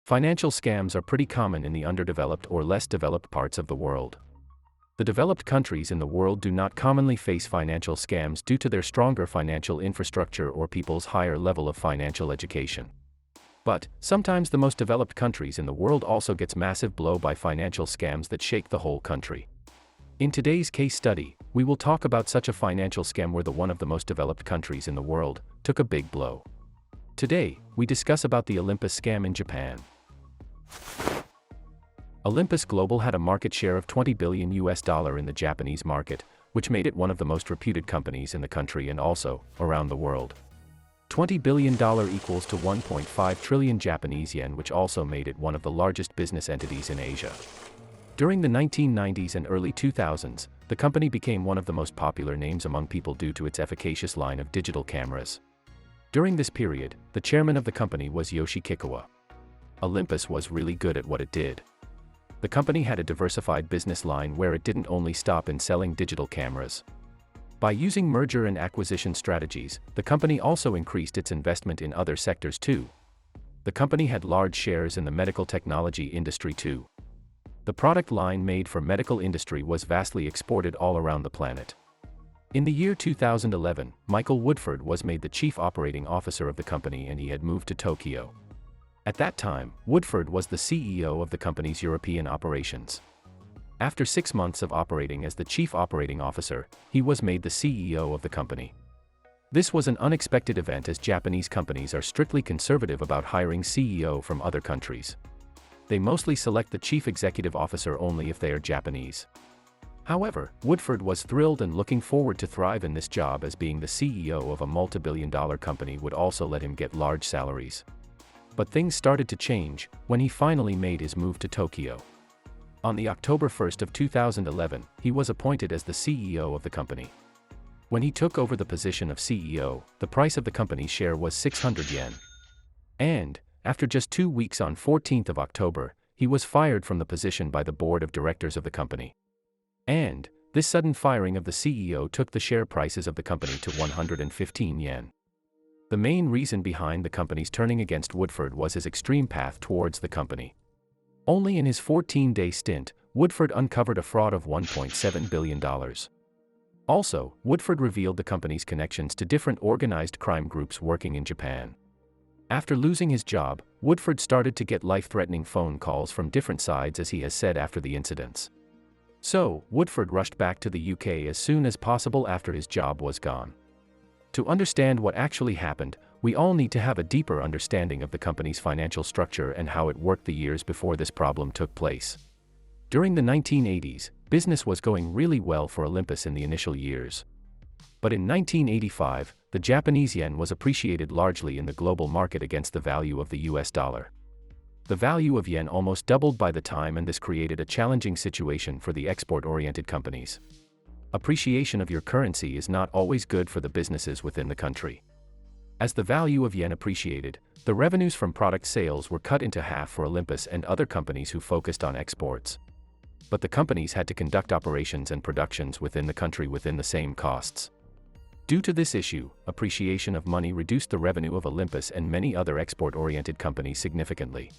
Financial scams are pretty common in the underdeveloped or less developed parts of the world. The developed countries in the world do not commonly face financial scams due to their stronger financial infrastructure or people's higher level of financial education. But, sometimes the most developed countries in the world also gets massive blow by financial scams that shake the whole country. In today's case study, we will talk about such a financial scam where one of the most developed countries in the world took a big blow. Today, we discuss about the Olympus scam in Japan. Olympus Global had a market share of $20 billion in the Japanese market, which made it one of the most reputed companies in the country and also around the world. $20 billion equals to 1.5 trillion Japanese yen, which also made it one of the largest business entities in Asia. During the 1990s and early 2000s, the company became one of the most popular names among people due to its efficacious line of digital cameras. During this period, the chairman of the company was Yoshi Kikuwa. Olympus was really good at what it did. The company had a diversified business line where it didn't only stop in selling digital cameras. By using merger and acquisition strategies, the company also increased its investment in other sectors too. The company had large shares in the medical technology industry too. The product line made for medical industry was vastly exported all around the planet. In the year 2011, Michael Woodford was made the chief operating officer of the company and he had moved to Tokyo. At that time, Woodford was the CEO of the company's European operations. After 6 months of operating as the chief operating officer, he was made the CEO of the company. This was an unexpected event as Japanese companies are strictly conservative about hiring CEO from other countries. They mostly select the chief executive officer only if they are Japanese. However, Woodford was thrilled and looking forward to thrive in this job, as being the CEO of a multi-billion-dollar company would also let him get large salaries. But things started to change when he finally made his move to Tokyo. On the October 1st of 2011, he was appointed as the CEO of the company. When he took over the position of CEO, the price of the company's share was 600 yen. And, after just 2 weeks on 14th of October, he was fired from the position by the board of directors of the company. And, this sudden firing of the CEO took the share prices of the company to 115 yen. The main reason behind the company's turning against Woodford was his extreme path towards the company. Only in his 14-day stint, Woodford uncovered a fraud of $1.7 billion. Also, Woodford revealed the company's connections to different organized crime groups working in Japan. After losing his job, Woodford started to get life-threatening phone calls from different sides, as he has said after the incidents. So, Woodford rushed back to the UK as soon as possible after his job was gone. To understand what actually happened, we all need to have a deeper understanding of the company's financial structure and how it worked the years before this problem took place. During the 1980s, business was going really well for Olympus in the initial years. But in 1985, the Japanese yen was appreciated largely in the global market against the value of the US dollar. The value of yen almost doubled by the time, and this created a challenging situation for the export-oriented companies. Appreciation of your currency is not always good for the businesses within the country. As the value of yen appreciated, the revenues from product sales were cut into half for Olympus and other companies who focused on exports. But the companies had to conduct operations and productions within the country within the same costs. Due to this issue, appreciation of money reduced the revenue of Olympus and many other export-oriented companies significantly.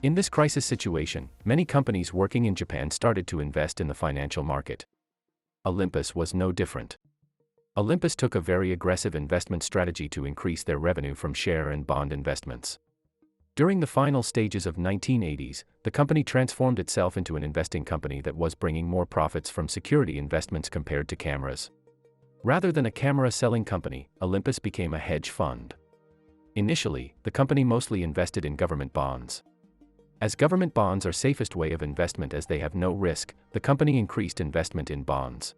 In this crisis situation, many companies working in Japan started to invest in the financial market. Olympus was no different. Olympus took a very aggressive investment strategy to increase their revenue from share and bond investments. During the final stages of 1980s, the company transformed itself into an investing company that was bringing more profits from security investments compared to cameras. Rather than a camera-selling company, Olympus became a hedge fund. Initially, the company mostly invested in government bonds. As government bonds are safest way of investment as they have no risk, the company increased investment in bonds.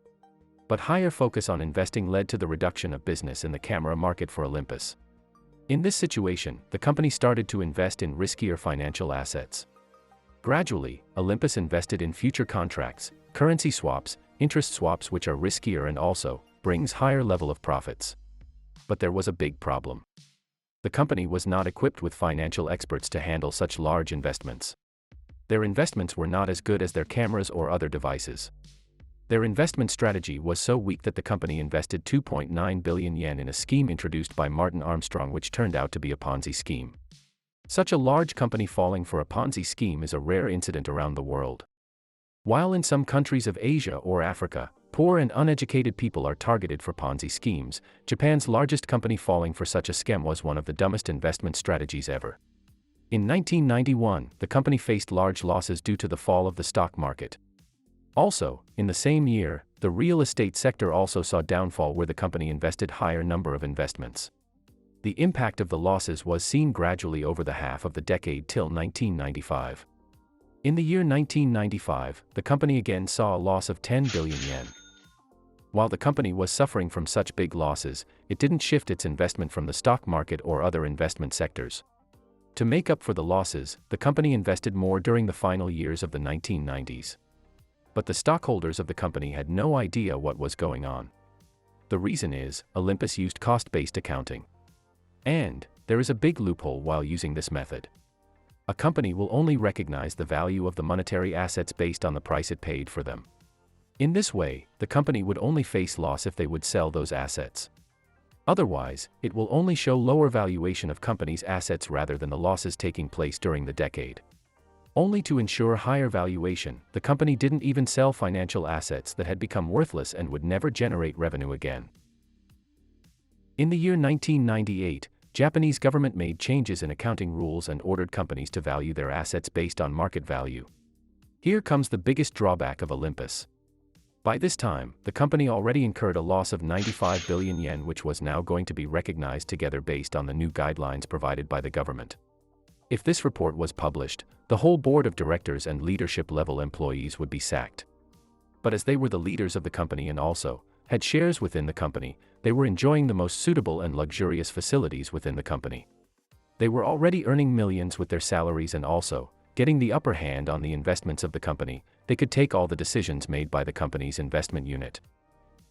But higher focus on investing led to the reduction of business in the camera market for Olympus. In this situation, the company started to invest in riskier financial assets. Gradually, Olympus invested in future contracts, currency swaps, interest swaps, which are riskier and also brings higher level of profits. But there was a big problem. The company was not equipped with financial experts to handle such large investments. Their investments were not as good as their cameras or other devices. Their investment strategy was so weak that the company invested 2.9 billion yen in a scheme introduced by Martin Armstrong, which turned out to be a Ponzi scheme. Such a large company falling for a Ponzi scheme is a rare incident around the world. While in some countries of Asia or Africa, poor and uneducated people are targeted for Ponzi schemes, Japan's largest company falling for such a scam was one of the dumbest investment strategies ever. In 1991, the company faced large losses due to the fall of the stock market. Also, in the same year, the real estate sector also saw downfall where the company invested higher number of investments. The impact of the losses was seen gradually over the half of the decade till 1995. In the year 1995, the company again saw a loss of 10 billion yen. While the company was suffering from such big losses, it didn't shift its investment from the stock market or other investment sectors. To make up for the losses, the company invested more during the final years of the 1990s. But the stockholders of the company had no idea what was going on. The reason is, Olympus used cost-based accounting. And there is a big loophole while using this method. A company will only recognize the value of the monetary assets based on the price it paid for them. In this way, the company would only face loss if they would sell those assets. Otherwise, it will only show lower valuation of company's assets rather than the losses taking place during the decade. Only to ensure higher valuation, the company didn't even sell financial assets that had become worthless and would never generate revenue again. In the year 1998, Japanese government made changes in accounting rules and ordered companies to value their assets based on market value. Here comes the biggest drawback of Olympus. By this time, the company already incurred a loss of 95 billion yen, which was now going to be recognized together based on the new guidelines provided by the government. If this report was published, the whole board of directors and leadership level employees would be sacked. But as they were the leaders of the company and also had shares within the company, they were enjoying the most suitable and luxurious facilities within the company. They were already earning millions with their salaries and also getting the upper hand on the investments of the company. They could take all the decisions made by the company's investment unit.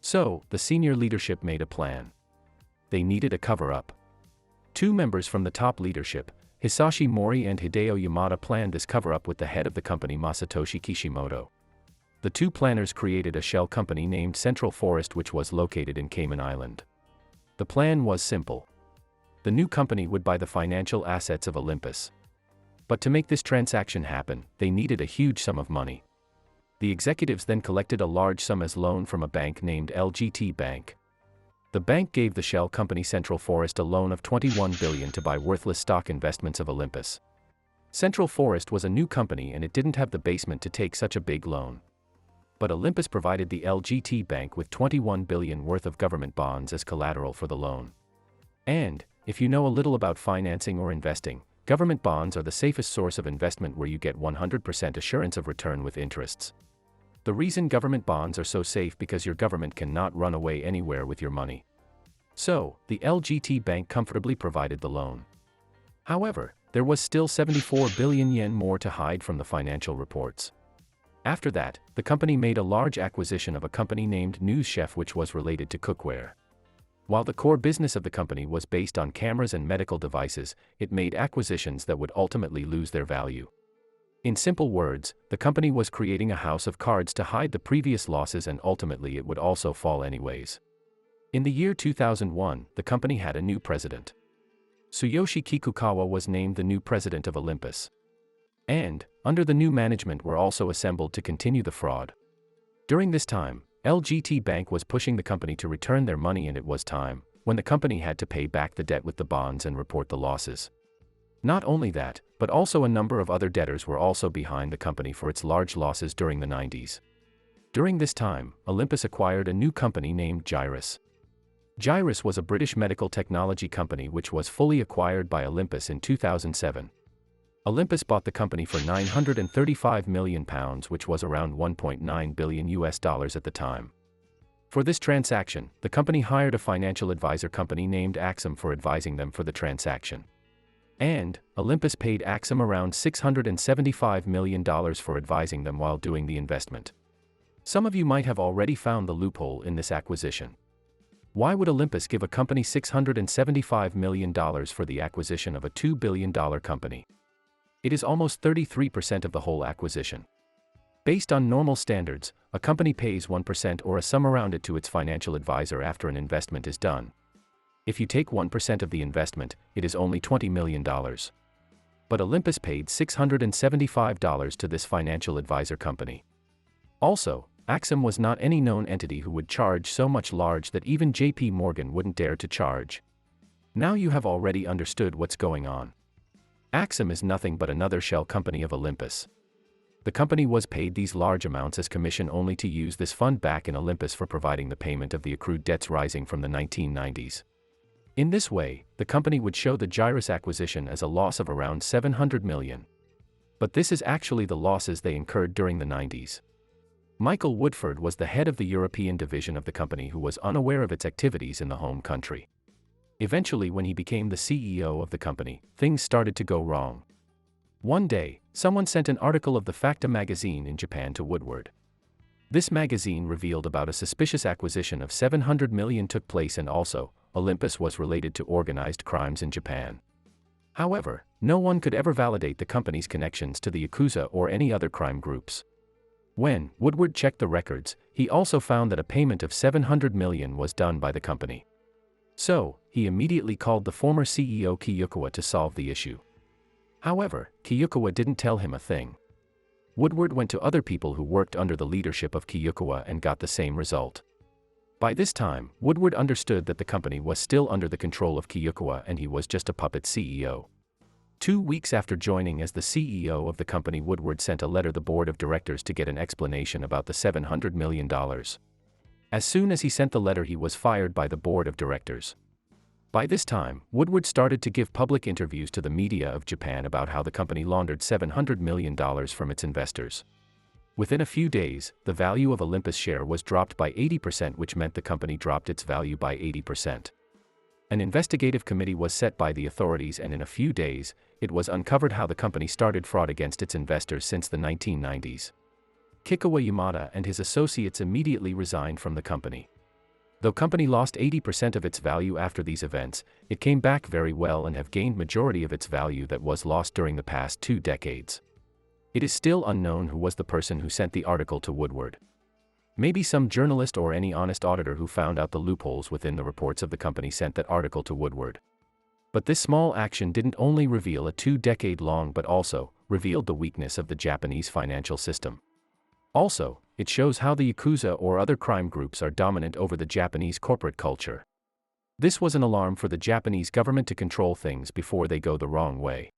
So, the senior leadership made a plan. They needed a cover-up. Two members from the top leadership, Hisashi Mori and Hideo Yamada, planned this cover-up with the head of the company, Masatoshi Kishimoto. The two planners created a shell company named Central Forest, which was located in Cayman Island. The plan was simple. The new company would buy the financial assets of Olympus. But to make this transaction happen, they needed a huge sum of money. The executives then collected a large sum as loan from a bank named LGT Bank. The bank gave the shell company Central Forest a loan of 21 billion to buy worthless stock investments of Olympus. Central Forest was a new company and it didn't have the basement to take such a big loan. But Olympus provided the LGT Bank with 21 billion worth of government bonds as collateral for the loan. And, if you know a little about financing or investing, government bonds are the safest source of investment where you get 100% assurance of return with interests. The reason government bonds are so safe because your government cannot run away anywhere with your money. So, the LGT Bank comfortably provided the loan. However, there was still 74 billion yen more to hide from the financial reports. After that, the company made a large acquisition of a company named News Chef, which was related to cookware. While the core business of the company was based on cameras and medical devices, it made acquisitions that would ultimately lose their value. In simple words, the company was creating a house of cards to hide the previous losses, and ultimately it would also fall anyways. In the year 2001, the company had a new president. Tsuyoshi Kikukawa was named the new president of Olympus. And, under the new management were also assembled to continue the fraud. During this time, LGT Bank was pushing the company to return their money, and it was time when the company had to pay back the debt with the bonds and report the losses. Not only that, but also a number of other debtors were also behind the company for its large losses during the 90s. During this time, Olympus acquired a new company named Gyrus. Gyrus was a British medical technology company which was fully acquired by Olympus in 2007. Olympus bought the company for £935 million, which was around $1.9 billion at the time. For this transaction, the company hired a financial advisor company named Axum for advising them for the transaction. And, Olympus paid Axum around $675 million for advising them while doing the investment. Some of you might have already found the loophole in this acquisition. Why would Olympus give a company $675 million for the acquisition of a $2 billion company? It is almost 33% of the whole acquisition. Based on normal standards, a company pays 1% or a sum around it to its financial advisor after an investment is done. If you take 1% of the investment, it is only $20 million. But Olympus paid $675 to this financial advisor company. Also, Axum was not any known entity who would charge so much large that even JP Morgan wouldn't dare to charge. Now you have already understood what's going on. Axum is nothing but another shell company of Olympus. The company was paid these large amounts as commission only to use this fund back in Olympus for providing the payment of the accrued debts rising from the 1990s. In this way, the company would show the Gyrus acquisition as a loss of around $700 million. But this is actually the losses they incurred during the 90s. Michael Woodford was the head of the European division of the company who was unaware of its activities in the home country. Eventually, when he became the CEO of the company, things started to go wrong. One day, someone sent an article of the Facta magazine in Japan to Woodward. This magazine revealed about a suspicious acquisition of $700 million took place, and also, Olympus was related to organized crimes in Japan. However, no one could ever validate the company's connections to the Yakuza or any other crime groups. When Woodward checked the records, he also found that a payment of $700 million was done by the company. So, he immediately called the former CEO Kiyukawa to solve the issue. However, Kiyukawa didn't tell him a thing. Woodward went to other people who worked under the leadership of Kiyukawa and got the same result. By this time, Woodward understood that the company was still under the control of Kiyukawa and he was just a puppet CEO. 2 weeks after joining as the CEO of the company, Woodward sent a letter to the board of directors to get an explanation about the $700 million. As soon as he sent the letter, he was fired by the board of directors. By this time, Woodward started to give public interviews to the media of Japan about how the company laundered $700 million from its investors. Within a few days, the value of Olympus share was dropped by 80%, which meant the company dropped its value by 80%. An investigative committee was set by the authorities, and in a few days, it was uncovered how the company started fraud against its investors since the 1990s. Kikukawa Yamada and his associates immediately resigned from the company. Though company lost 80% of its value after these events, it came back very well and have gained majority of its value that was lost during the past 2 decades. It is still unknown who was the person who sent the article to Woodward. Maybe some journalist or any honest auditor who found out the loopholes within the reports of the company sent that article to Woodward. But this small action didn't only reveal a 2-decade-long but also revealed the weakness of the Japanese financial system. Also, it shows how the Yakuza or other crime groups are dominant over the Japanese corporate culture. This was an alarm for the Japanese government to control things before they go the wrong way.